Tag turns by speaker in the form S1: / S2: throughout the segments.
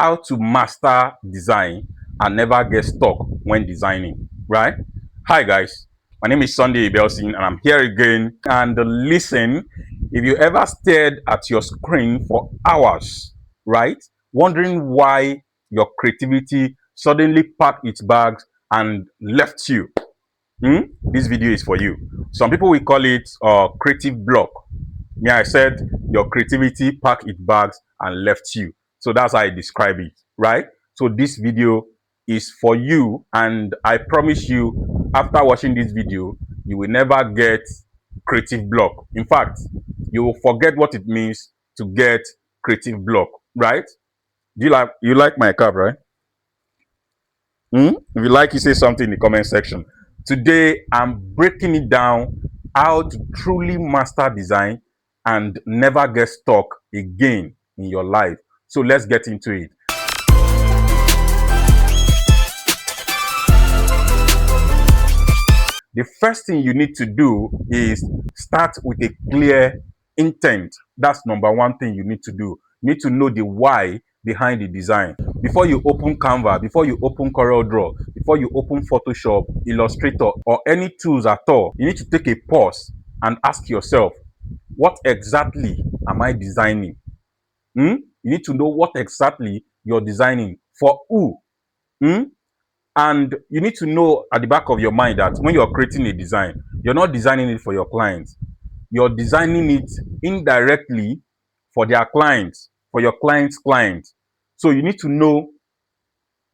S1: how to master design and never get stuck when designing, right? Hi guys, my name is Sunday Belsin and I'm here again. And listen, if you ever stared at your screen for hours, right, wondering why your creativity suddenly packed its bags and left you, this video is for you. Some people will call it creative block. Me, I said your creativity packed its bags and left you. So that's how I describe it, right? So this video is for you, and I promise you, after watching this video, you will never get creative block. In fact, you will forget what it means to get creative block, right? Do you like my cap, right? If you like, you say something in the comment section. Today, I'm breaking it down how to truly master design and never get stuck again in your life. So let's get into it. The first thing you need to do is start with a clear intent. That's number one thing you need to do. You need to know the why behind the design. Before you open Canva, before you open CorelDRAW, before you open Photoshop, Illustrator, or any tools at all, you need to take a pause and ask yourself, what exactly am I designing? You need to know what exactly you're designing for who. And you need to know at the back of your mind that when you're creating a design, you're not designing it for your clients. You're designing it indirectly for their clients, for your client's client. So you need to know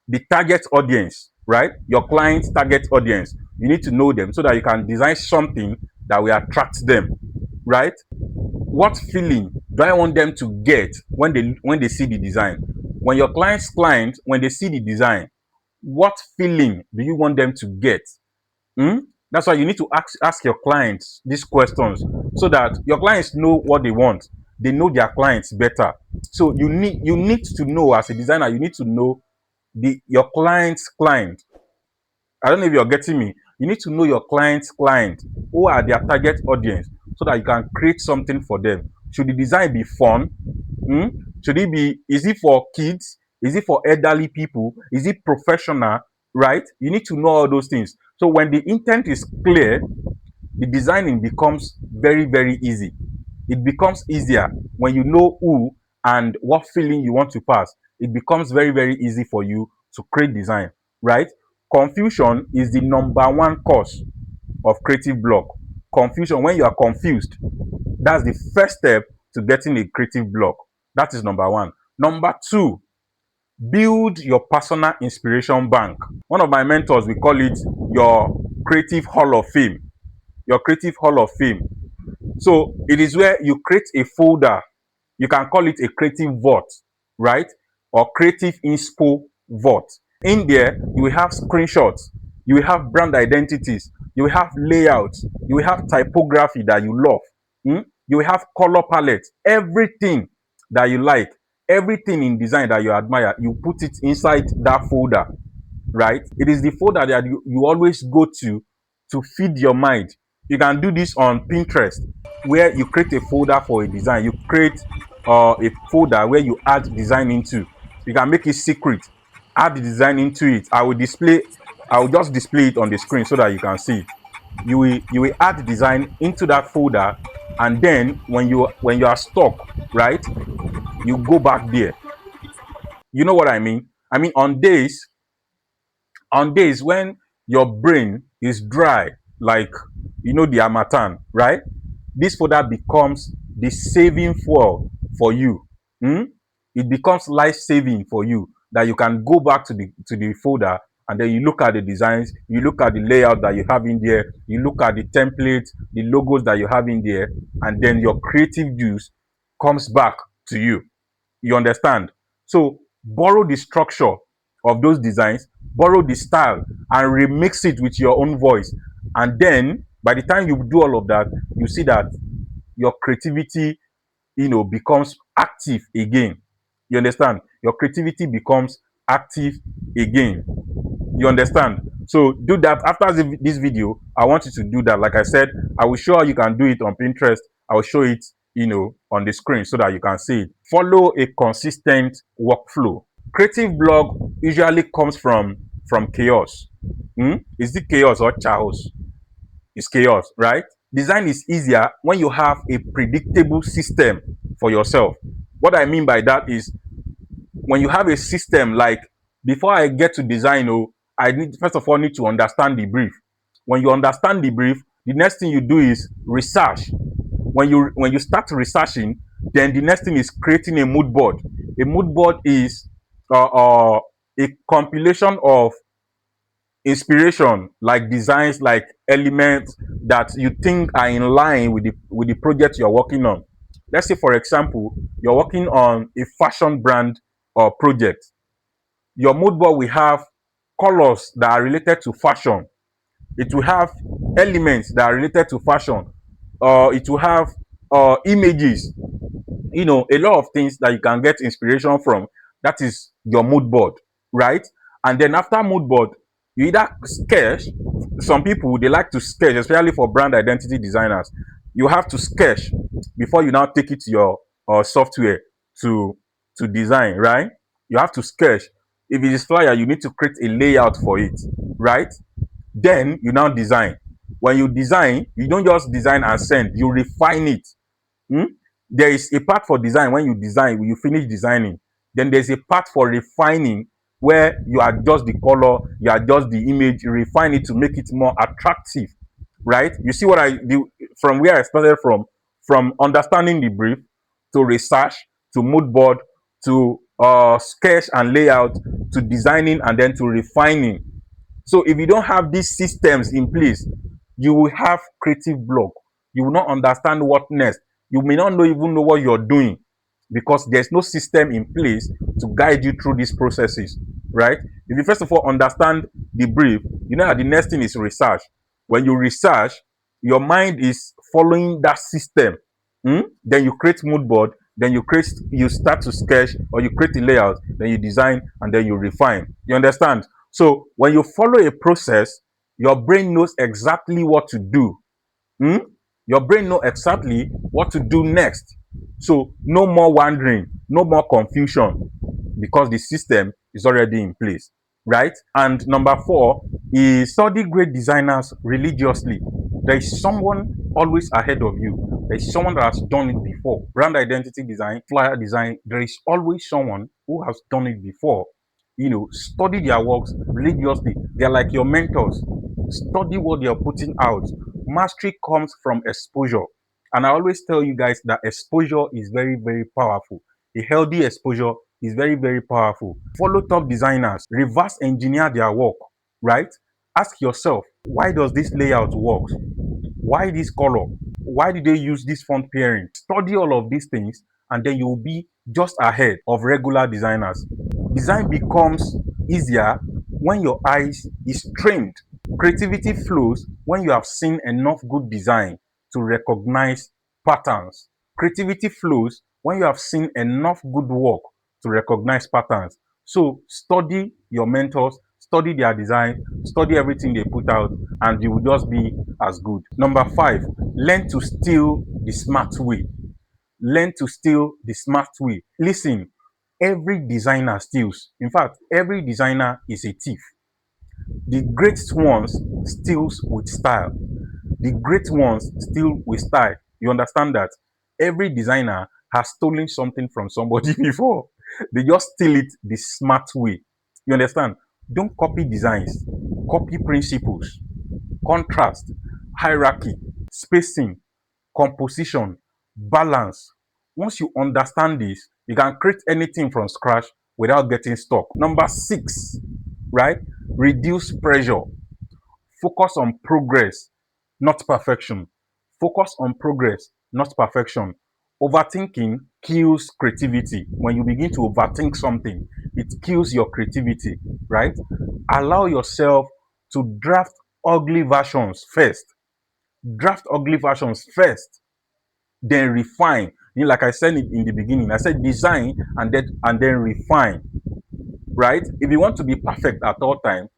S1: the target audience, right? Your client's target audience. You need to know them so that you can design something that will attract them, right? What feeling do I want them to get when they see the design? When your client's client, when they see the design, what feeling do you want them to get? That's why you need to ask your clients these questions so that your clients know what they want. They know their clients better. So you need to know, as a designer, you need to know your client's client. I don't know if you're getting me. You need to know your client's client. Who are their target audience so that you can create something for them. Should the design be fun? Should it be, is it for kids? Is it for elderly people? Is it professional? Right? You need to know all those things. So when the intent is clear, the designing becomes very, very easy. It becomes easier when you know who and what feeling you want to pass. It becomes very, very easy for you to create design, right? Confusion is the number one cause of creative block. Confusion, when you are confused, that's the first step to getting a creative block. That is number one. Number two, build your personal inspiration bank. One of my mentors, we call it your creative hall of fame. Your creative hall of fame. So it is where you create a folder. You can call it a creative vault, right? Or creative inspo vault. In there, you will have screenshots, you will have brand identities, you will have layouts, you will have typography that you love, you will have color palettes, everything that you like, everything in design that you admire, you put it inside that folder, right? It is the folder that you always go to feed your mind. You can do this on Pinterest, where you create a folder for a design. You create a folder where you add design into. You can make it secret. Add the design into it. I will just display it on the screen so that you can see it. You will add the design into that folder, and then when you are stuck, right, you go back there. You know what I mean? I mean, on days when your brain is dry, like the harmattan, right, this folder becomes the saving fuel for you. It becomes life-saving for you, that you can go back to the folder, and then you look at the designs, you look at the layout that you have in there, you look at the templates, the logos that you have in there, and then your creative juice comes back to you. You understand? So borrow the structure of those designs, borrow the style, and remix it with your own voice. And then by the time you do all of that, you see that your creativity, becomes active again. You understand? Your creativity becomes active again. You understand? So do that. After this video, I want you to do that. Like I said, I will show how you can do it on Pinterest. I will show it, on the screen so that you can see it. Follow a consistent workflow. Creative block usually comes from chaos. Is it chaos or chaos? It's chaos, right? Design is easier when you have a predictable system for yourself. What I mean by that is when you have a system, like before I get to design, I need first of all need to understand the brief. When you understand the brief, the next thing you do is research. When you start researching, then the next thing is creating a mood board. A mood board is a compilation of inspiration, like designs, like elements that you think are in line with the project you're working on. Let's say, for example, you're working on a fashion brand or project. Your mood board will have colors that are related to fashion. It will have elements that are related to fashion. It will have images, a lot of things that you can get inspiration from. That is your mood board, right? And then after mood board, you either sketch. Some people, they like to sketch, especially for brand identity designers. You have to sketch before you now take it to your software to design, right? You have to sketch. If it is flyer, you need to create a layout for it, right? Then you now design. When you design, you don't just design and send, you refine it. Hmm? There is a part for design. When you design, when you finish designing, then there's a part for refining, where you adjust the color, you adjust the image, you refine it to make it more attractive, right? You see what I do from where I started from understanding the brief to research to mood board to sketch and layout to designing and then to refining. So if you don't have these systems in place, you will have creative block. You will not understand what next. You may not even know what you're doing because there's no system in place to guide you through these processes, right? If you first of all understand the brief, you know that the next thing is research. When you research, your mind is following that system. Then you create mood board, then you start to sketch, or you create a layout, then you design, and then you refine. You understand? So when you follow a process, your brain knows exactly what to do. Hmm? Your brain knows exactly what to do next. So no more wandering, no more confusion, because the system is already in place, right? And number four is study great designers religiously. There is someone always ahead of you. There is someone that has done it before. Brand identity design, flyer design, there is always someone who has done it before. Study their works religiously. They're like your mentors. Study what they are putting out. Mastery comes from exposure. And I always tell you guys that exposure is very, very powerful. A healthy exposure is very, very powerful. Follow top designers, reverse engineer their work, right? Ask yourself, why does this layout work? Why this color? Why did they use this font pairing? Study all of these things, and then you will be just ahead of regular designers. Design becomes easier when your eyes is trained. Creativity flows when you have seen enough good design to recognize patterns. Creativity flows when you have seen enough good work to recognize patterns. So study your mentors, study their design, study everything they put out, and you will just be as good. Number five, learn to steal the smart way. Learn to steal the smart way. Listen, every designer steals. In fact, every designer is a thief. The great ones steals with style. The great ones steal with style. You understand that? Every designer has stolen something from somebody before. They just steal it the smart way. You understand? Don't copy designs. Copy principles, contrast, hierarchy, spacing, composition, balance. Once you understand this, you can create anything from scratch without getting stuck. Number six, right? Reduce pressure. Focus on progress, not perfection. Focus on progress, not perfection. Overthinking kills creativity. When you begin to overthink something, it kills your creativity, right? Allow yourself to draft ugly versions first. Draft ugly versions first, then refine. Like I said in the beginning, I said design and then refine, right? If you want to be perfect at all time,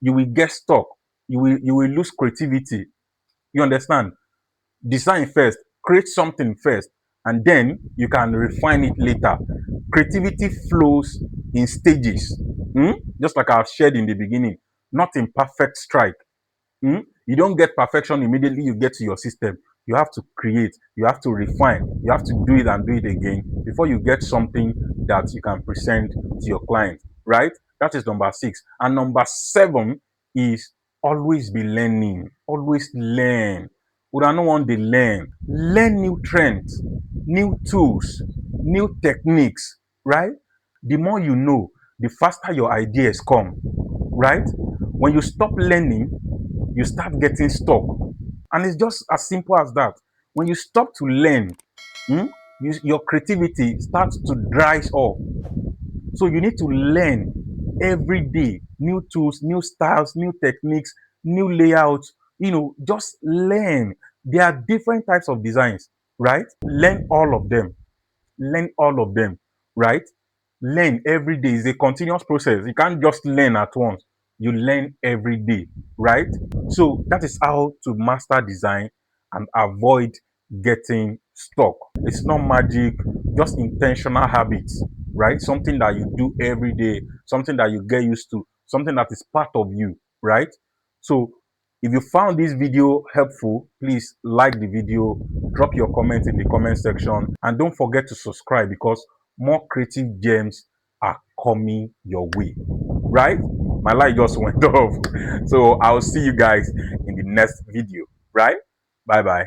S1: you will get stuck. You will lose creativity. You understand? Design first, create something first, and then you can refine it later. Creativity flows in stages. Just like I've shared in the beginning, not in perfect strike. You don't get perfection immediately you get to your system. You have to create, you have to refine, you have to do it and do it again before you get something that you can present to your client, right? That is number 6. And number 7 is always be learning. Always learn. Una no one dey learn. Learn new trends, new tools, new techniques, right? The more you know, the faster your ideas come, right? When you stop learning, you start getting stuck. And it's just as simple as that. When you stop to learn, your creativity starts to dry off. So you need to learn every day new tools, new styles, new techniques, new layouts. Just learn. There are different types of designs, right? Learn all of them. Learn all of them, right? Learn every day. Is a continuous process. You can't just learn at once. You learn every day, right? So that is how to master design and avoid getting stuck. It's not magic, just intentional habits, right? Something that you do every day, something that you get used to, something that is part of you, right? So if you found this video helpful, please like the video, drop your comment in the comment section, and don't forget to subscribe because more creative gems are coming your way, right? My light just went off. So I'll see you guys in the next video, right? Bye bye.